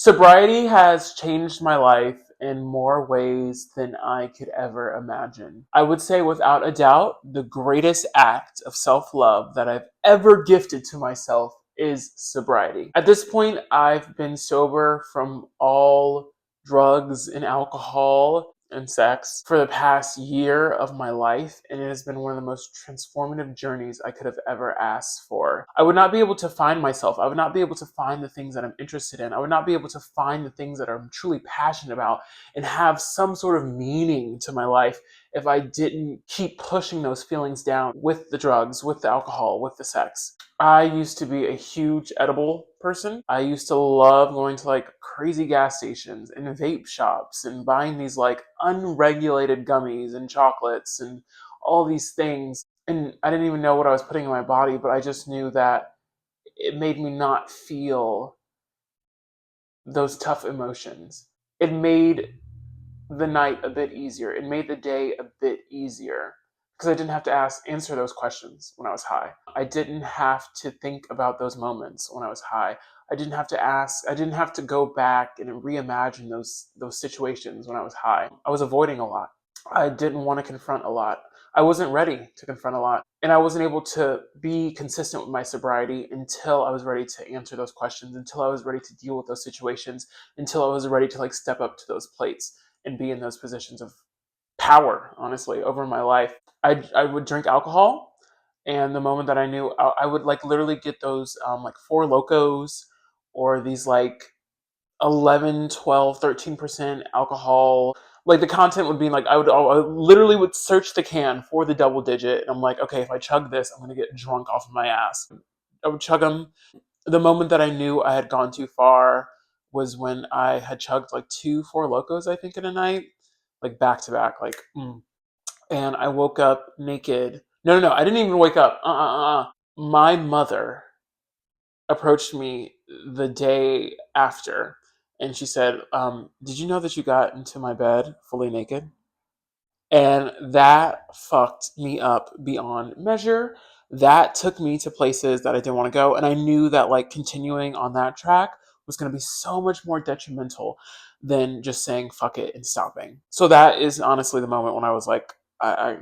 Sobriety has changed my life in more ways than I could ever imagine. I would say, without a doubt, the greatest act of self love that I've ever gifted to myself is sobriety. At this point, I've been sober from all drugs and alcohol and sex for the past year of my life, and it has been one of the most transformative journeys I could have ever asked for. I would not be able to find myself. I would not be able to find the things that I'm interested in. I would not be able to find the things that I'm truly passionate about and have some sort of meaning to my life if I didn't keep pushing those feelings down with the drugs, with the alcohol, with the sex. I used to be a huge edible person. I used to love going to like crazy gas stations and vape shops and buying these like unregulated gummies and chocolates and all these things. And I didn't even know what I was putting in my body, but I just knew that it made me not feel those tough emotions. It made the night a bit easier. It made the day a bit easier because I didn't have to answer those questions when I was high. I didn't have to think about those moments when I was high. I didn't have to go back and reimagine those situations when I was high. I was avoiding a lot. I didn't want to confront a lot. I wasn't ready to confront a lot. And I wasn't able to be consistent with my sobriety until I was ready to answer those questions, until I was ready to deal with those situations, until I was ready to like step up to those plates and be in those positions of power, honestly, over my life. I would drink alcohol, and the moment that I knew, I would like literally get those like Four Locos or these like 11, 12, 13% alcohol. Like the content would be like, I literally would search the can for the double digit. And I'm like, okay, if I chug this, I'm going to get drunk off of my ass. I would chug them. The moment that I knew I had gone too far was when I had chugged like two Four Locos, I think, in a night, like back to back, like, and I woke up naked. No, I didn't even wake up. My mother approached me the day after, and she said, "Did you know that you got into my bed fully naked?" And that fucked me up beyond measure. That took me to places that I didn't want to go. And I knew that like continuing on that track was going to be so much more detrimental than just saying fuck it and stopping. So that is honestly the moment when I was like,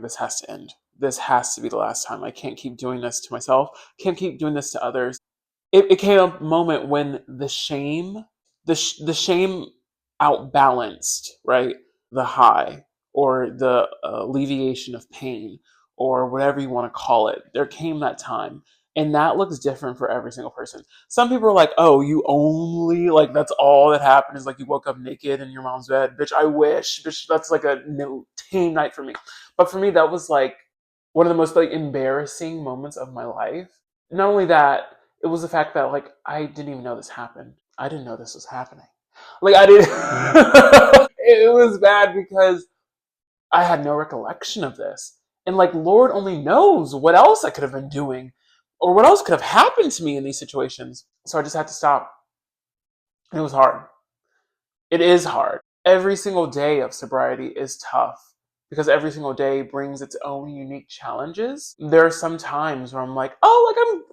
this has to end. This has to be the last time. I can't keep doing this to myself. Can't keep doing this to others. It came a moment when the shame outbalanced, right, the high or the alleviation of pain or whatever you want to call it. There came that time, and that looks different for every single person. Some people are like, oh, you only like that's all that happened is like you woke up naked in your mom's bed. Bitch, I wish. Bitch, that's like a tame night for me. But for me, that was like one of the most like embarrassing moments of my life. Not only that, it was the fact that like I didn't even know this happened. I didn't know this was happening. Like I didn't. It was bad because I had no recollection of this, and like Lord only knows what else I could have been doing, or what else could have happened to me in these situations. So I just had to stop. And it was hard. It is hard. Every single day of sobriety is tough because every single day brings its own unique challenges. There are some times where I'm like, oh,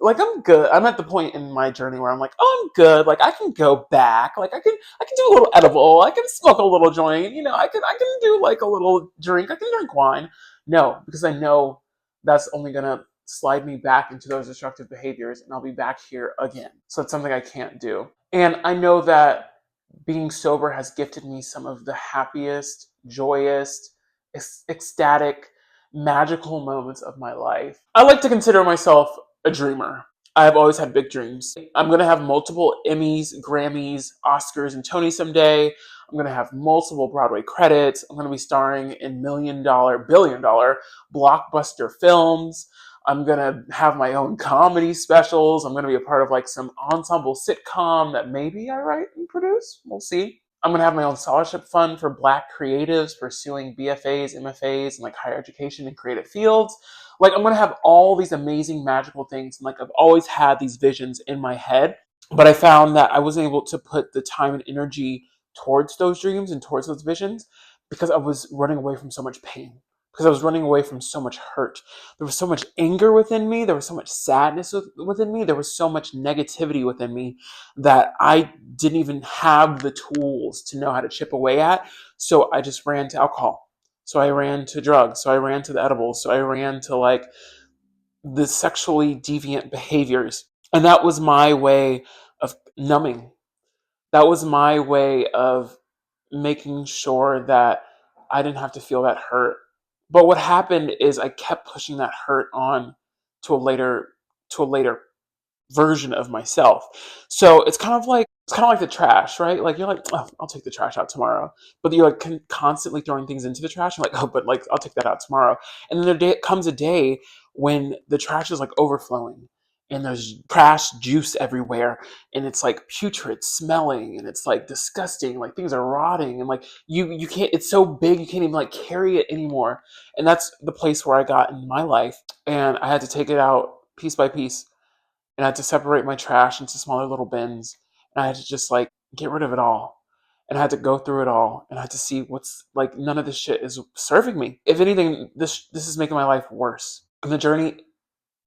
I'm good. I'm at the point in my journey where I'm like, oh, I'm good. Like I can go back. Like I can do a little edible. I can smoke a little joint. I can do like a little drink. I can drink wine. No, because I know that's only gonna slide me back into those destructive behaviors and I'll be back here again. So it's something I can't do. And I know that being sober has gifted me some of the happiest, joyous, ecstatic, magical moments of my life. I like to consider myself a dreamer. I have always had big dreams. I'm going to have multiple Emmys, Grammys, Oscars, and Tonys someday. I'm going to have multiple Broadway credits. I'm going to be starring in $1 billion blockbuster films. I'm going to have my own comedy specials. I'm going to be a part of like some ensemble sitcom that maybe I write and produce. We'll see. I'm going to have my own scholarship fund for Black creatives pursuing BFAs, MFAs, and like higher education in creative fields. Like I'm going to have all these amazing magical things. And like I've always had these visions in my head, but I found that I wasn't able to put the time and energy towards those dreams and towards those visions because I was running away from so much pain, because I was running away from so much hurt. There was so much anger within me. There was so much sadness within me. There was so much negativity within me that I didn't even have the tools to know how to chip away at. So I just ran to alcohol. So I ran to drugs. So I ran to the edibles. So I ran to like the sexually deviant behaviors. And that was my way of numbing. That was my way of making sure that I didn't have to feel that hurt. But what happened is I kept pushing that hurt on to a later version of myself. So it's kind of like the trash, right? Like you're like, oh, I'll take the trash out tomorrow, but you're like constantly throwing things into the trash. You're like, oh, but like I'll take that out tomorrow. And then comes a day when the trash is like overflowing, and there's trash juice everywhere, and it's like putrid smelling, and it's like disgusting, like things are rotting, and like you can't. It's so big you can't even like carry it anymore. And that's the place where I got in my life, and I had to take it out piece by piece, and I had to separate my trash into smaller little bins, and I had to just like get rid of it all. And I had to go through it all, and I had to see what's like none of this shit is serving me. If anything, this is making my life worse. And the journey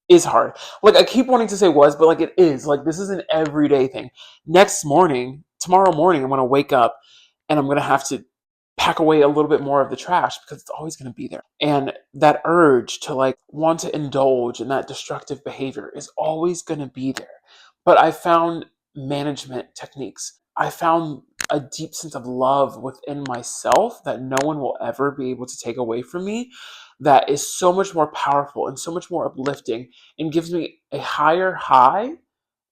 is hard. Like I keep wanting to say was, but like it is. Like this is an everyday thing. Tomorrow morning, I'm gonna wake up and I'm gonna have to pack away a little bit more of the trash because it's always gonna be there. And that urge to like want to indulge in that destructive behavior is always gonna be there. But I found management techniques. I found a deep sense of love within myself that no one will ever be able to take away from me, that is so much more powerful and so much more uplifting and gives me a higher high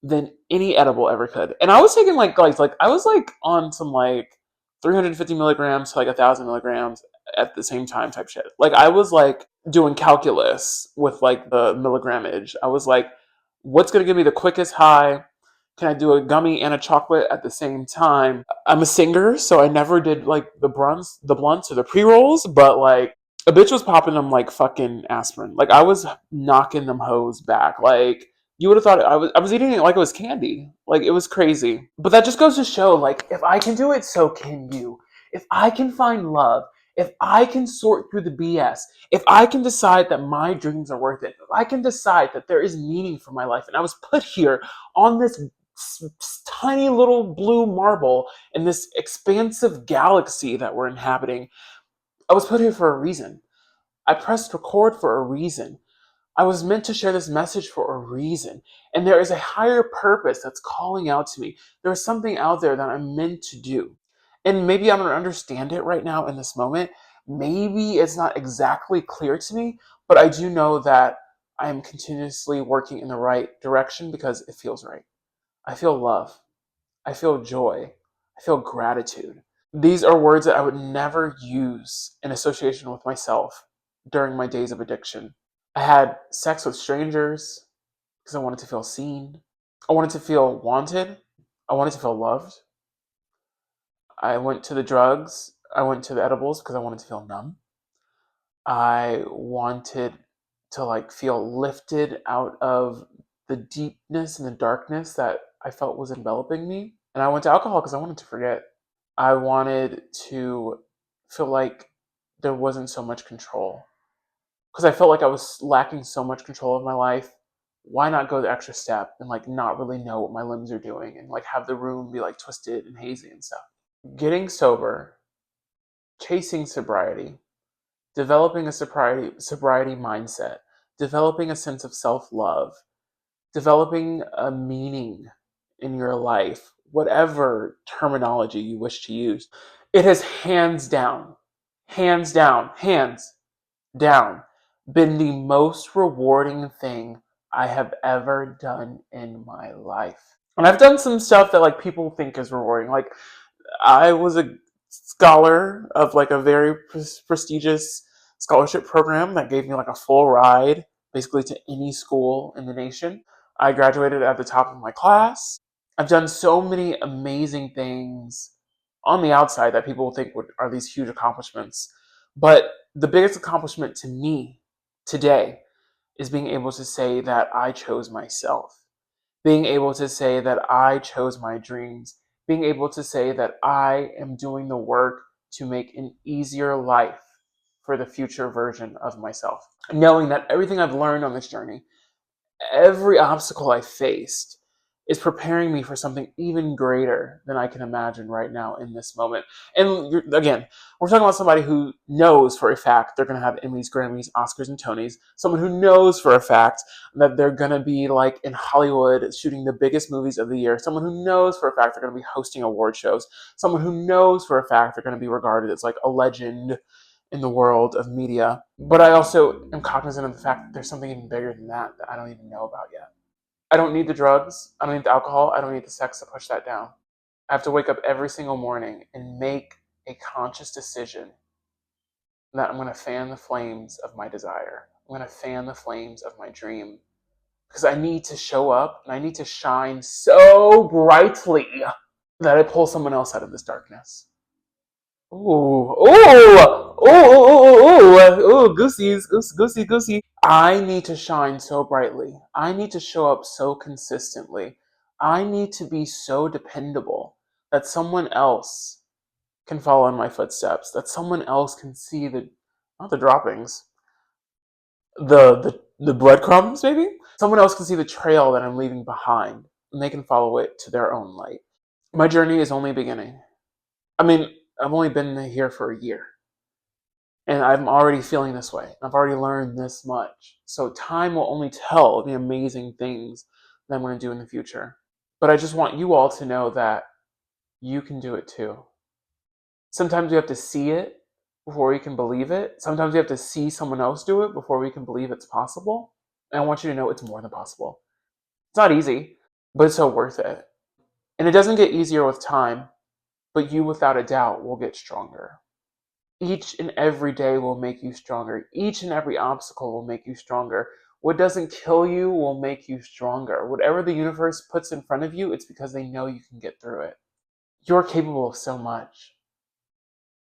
than any edible ever could. And I was taking like I was like on some like 350 milligrams to like 1,000 milligrams at the same time type shit. Like I was like doing calculus with like the milligrammage. I was like, what's gonna give me the quickest high? Can I do a gummy and a chocolate at the same time? I'm a singer, so I never did like the blunts or the pre rolls, but like a bitch was popping them like fucking aspirin. Like I was knocking them hoes back. Like you would have thought I was eating it like it was candy. Like it was crazy. But that just goes to show like if I can do it, so can you. If I can find love, if I can sort through the BS, if I can decide that my dreams are worth it, if I can decide that there is meaning for my life, and I was put here on this tiny little blue marble in this expansive galaxy that we're inhabiting, I was put here for a reason. I pressed record for a reason. I was meant to share this message for a reason. And there is a higher purpose that's calling out to me. There is something out there that I'm meant to do. And maybe I don't understand it right now in this moment. Maybe it's not exactly clear to me, but I do know that I am continuously working in the right direction because it feels right. I feel love. I feel joy. I feel gratitude. These are words that I would never use in association with myself during my days of addiction. I had sex with strangers because I wanted to feel seen. I wanted to feel wanted. I wanted to feel loved. I went to the drugs. I went to the edibles because I wanted to feel numb. I wanted to like feel lifted out of the deepness and the darkness that I felt was enveloping me. And I went to alcohol because I wanted to forget. I wanted to feel like there wasn't so much control because I felt like I was lacking so much control of my life. Why not go the extra step and like not really know what my limbs are doing and like have the room be like twisted and hazy and stuff? Getting sober, chasing sobriety, developing a sobriety mindset, developing a sense of self-love, developing a meaning in your life, whatever terminology you wish to use, it has hands down, hands down, been the most rewarding thing I have ever done in my life. And I've done some stuff that like people think is rewarding. Like I was a scholar of like a very prestigious scholarship program that gave me like a full ride basically to any school in the nation. I graduated at the top of my class. I've done so many amazing things on the outside that people think are these huge accomplishments. But the biggest accomplishment to me today is being able to say that I chose myself, being able to say that I chose my dreams, being able to say that I am doing the work to make an easier life for the future version of myself. Knowing that everything I've learned on this journey, every obstacle I faced, is preparing me for something even greater than I can imagine right now in this moment. And again, we're talking about somebody who knows for a fact they're going to have Emmys, Grammys, Oscars, and Tonys. Someone who knows for a fact that they're going to be like in Hollywood shooting the biggest movies of the year. Someone who knows for a fact they're going to be hosting award shows. Someone who knows for a fact they're going to be regarded as like a legend in the world of media. But I also am cognizant of the fact that there's something even bigger than that I don't even know about yet. I don't need the drugs. I don't need the alcohol. I don't need the sex to push that down. I have to wake up every single morning and make a conscious decision that I'm going to fan the flames of my desire. I'm going to fan the flames of my dream. Because I need to show up and I need to shine so brightly that I pull someone else out of this darkness. Ooh, ooh, ooh, goosies, goosey, goosey. I need to shine so brightly. I need to show up so consistently. I need to be so dependable that someone else can follow in my footsteps, that someone else can see not the droppings, the breadcrumbs, maybe? Someone else can see the trail that I'm leaving behind, and they can follow it to their own light. My journey is only beginning. I mean, I've only been here for a year. And I'm already feeling this way. I've already learned this much. So time will only tell the amazing things that I'm going to do in the future. But I just want you all to know that you can do it too. Sometimes we have to see it before we can believe it. Sometimes we have to see someone else do it before we can believe it's possible. And I want you to know it's more than possible. It's not easy, but it's so worth it. And it doesn't get easier with time, but you without a doubt will get stronger. Each and every day will make you stronger. Each and every obstacle will make you stronger. What doesn't kill you will make you stronger. Whatever the universe puts in front of you, it's because they know you can get through it. You're capable of so much.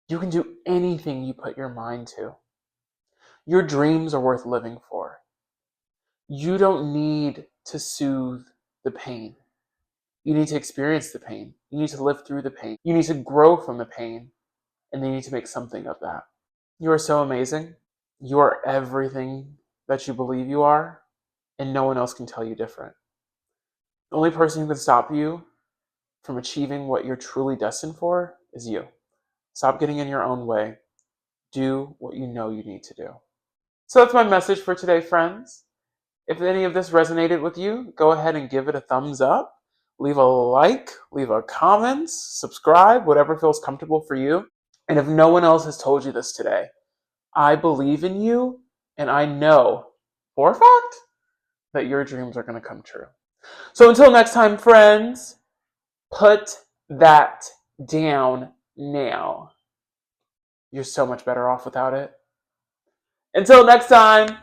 You can do anything you put your mind to. Your dreams are worth living for. You don't need to soothe the pain. You need to experience the pain. You need to live through the pain. You need to grow from the pain, and you need to make something of that. You are so amazing. You are everything that you believe you are, and no one else can tell you different. The only person who can stop you from achieving what you're truly destined for is you. Stop getting in your own way. Do what you know you need to do. So that's my message for today, friends. If any of this resonated with you, go ahead and give it a thumbs up. Leave a like, leave a comment, subscribe, whatever feels comfortable for you. And if no one else has told you this today, I believe in you, and I know for a fact that your dreams are going to come true. So until next time, friends, put that down now. You're so much better off without it. Until next time.